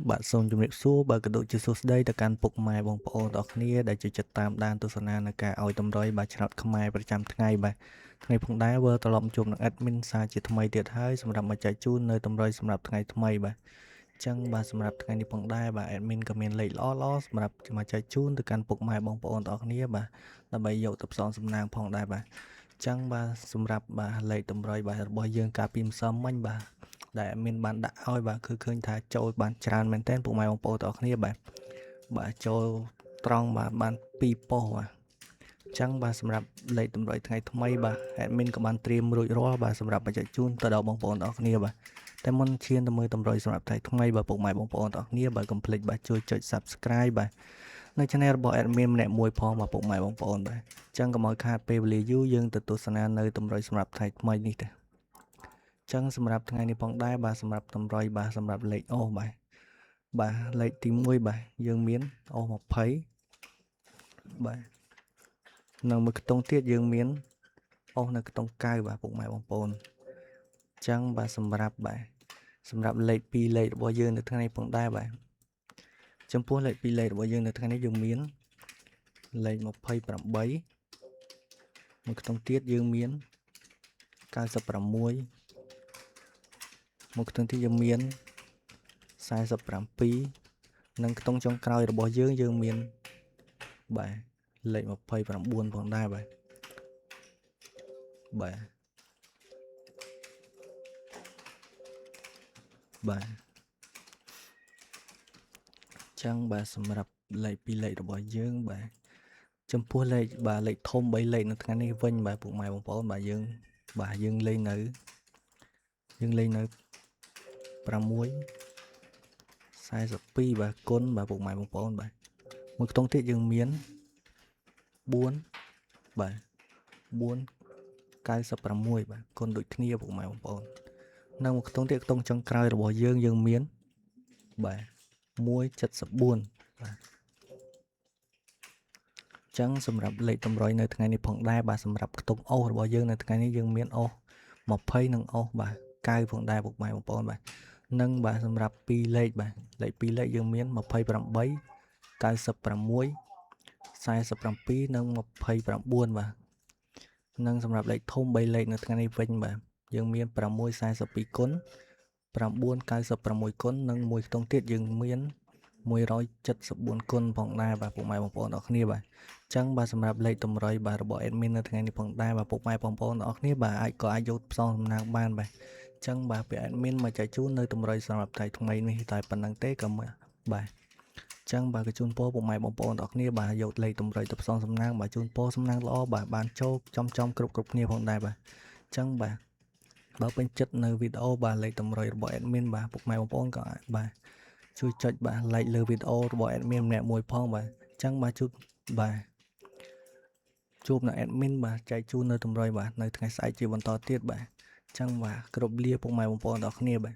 Bạnសូមជម្រាបសួរបើក៏ដូចជាសួស្តីទៅកាន់ពុកម៉ែបងប្អូនទាំងអស់គ្នាដែលចូលចិត្តតាមដានទស្សនានៅការឲ្យតម្រុយបាទឆ្នោតខ្មែរប្រចាំថ្ងៃបាទថ្ងៃផងដែរវើត្រឡប់ជួបនឹង admin សារជាថ្មីទៀតហើយសម្រាប់មកចែកជូននៅតម្រុយសម្រាប់ថ្ងៃថ្មីបាទអញ្ចឹងបាទសម្រាប់ថ្ងៃនេះផងដែរបាទ admin ក៏មានលេខល្អៗសម្រាប់មកចែកជូនទៅកាន់ពុកម៉ែបងប្អូនទាំងអស់គ្នាបាទដើម្បីយកទៅផ្សងសំណាងផងដែរបាទអញ្ចឹងបាទសម្រាប់បាទលេខតម្រុយបាទរបស់យើងកាលពីម្សិលមិញបាទដែលមានបានដាក់ឲ្យបាទគឺឃើញថាចូលបានច្រើនមែនទែនពុកម៉ែបងប្អូនទាំងអស់គ្នាបាទចូលត្រង់បាទបាន2ប៉ុស្តិ៍បាទអញ្ចឹងបាទសម្រាប់លេខតម្រុយថ្ងៃថ្មីបាទ admin ក៏បានត្រៀមរួចរាល់បាទសម្រាប់បញ្ជាក់ជូនទៅដល់បងប្អូនទាំងអស់គ្នាបាទតែមុនឈានទៅមើលតម្រុយសម្រាប់ថ្ងៃថ្មីបាទពុកម៉ែបងប្អូនទាំងអស់គ្នាបាទកុំភ្លេចបាទជួយចុច Subscribe បាទនៅ Channel របស់ admin ម្នាក់មួយផងបាទពុកម៉ែបងប្អូនបាទអញ្ចឹងកុំឲ្យខាតពេលវេលាយូរយើងទៅទស្សនានៅតម្រុយសម្រាប់ថ្ងៃថ្មីនេះទេចឹងសម្រាប់ថ្ងៃនេះផងដែរបាទសម្រាប់តម្រុយបាទសម្រាប់លេខអូសបាទលេខទី1បាទយើងមានអូស20បាទនៅមួយខ្ទង់ទៀតយើងមានអូសនៅខ្ទង់9បាទពុកម៉ែបងប្អូនចឹងបាទសម្រាប់លេខ2លេខរបស់យើងនៅថ្ងៃនេះផងដែរបាទចំពោះលេខ2លេខរបស់យើងនៅថ្ងៃនេះយើងមានលេខ28មួយខ្ទង់ទៀតយើងមាន96មួយខ្ទង់ទៀតយើងមាន47និងខ្ទង់ចុងក្រោយរបស់យើងមានបាទលេខ29ផងដែរបាទចឹងបាទសម្រាប់លេខ2លេខរបស់យើងបាទចំពោះលេខធំ3លេខនៅថ្ងៃនេះវិញបាទពុកម៉ែបងប្អូនបាទយើងលេងនៅ6 42បាទគុណបាទពុកម៉ែបងប្អូនបាទមួយខ្ទង់ទៀតយើងមាន4បាទ496បាទគុណដូចគ្នាពុកម៉ែបងប្អូននៅមួយខ្ទង់ទៀតខ្ទង់ចុងក្រោយរបស់យើងមានបាទ174បាទចឹងសម្រាប់លេខតម្រុយនៅថ្ងៃនេះផងដែរបាទសម្រាប់ខ្ទង់អូសរបស់យើងនៅថ្ងៃនេះយើងមានអូស20និងអូសបាទ9ផងដែរពុកម៉ែបងប្អូនបាទនិងបាទសម្រាប់2លេខបាទលេខ2លេខយើងមាន28 96 47និង29បាទនិងសម្រាប់លេខធំ3លេខនៅថ្ងៃនេះវិញបាទយើងមាន642គុណ996គុណនិងមួយខ្ទង់ទៀតយើងមាន174គុណផងដែរបាទពុកម៉ែបងប្អូនអរគ្នាបាទអញ្ចឹងបាទសម្រាប់លេខតម្រុយបាទរបស់ admin នៅថ្ងៃនេះផងដែរបាទពុកម៉ែបងប្អូនអរគ្នាបាទអាចយកផ្សងសំណាងបានបាទអញ្ចឹងបាទពេល admin មកចែកជូននៅតម្រុយសម្រាប់ថ្ងៃថ្មីនេះតែប៉ុណ្្នឹងទេក៏បាទចឹងបាទក៏ជូនពរពុកម៉ែបងប្អូនទាំងអស់គ្នាបាទយកលេខតម្រុយទៅផ្សងសំណាងបាទជូនពរសំណាងល្អបាទបានចូលចំគ្រប់គ្នាផងដែរបាទចឹងបាទបើពេញចិត្តនៅវីដេអូបាទលេខតម្រុយរបស់ admin បាទពុកម៉ែបងប្អូនក៏អាចបាទជួយចុចបាទ like លើវីដេអូរបស់ admin ម្នាក់មួយផងបាទចឹងបាទជួបនៅ admin បាទចែកជូននៅតម្រុយបាទនៅថ្ងៃស្អែកជាបន្តទៀតបាទចឹងបាទគ្រប់លាពុកម៉ែបងប្អូនទាំងអស់គ្នាបាទ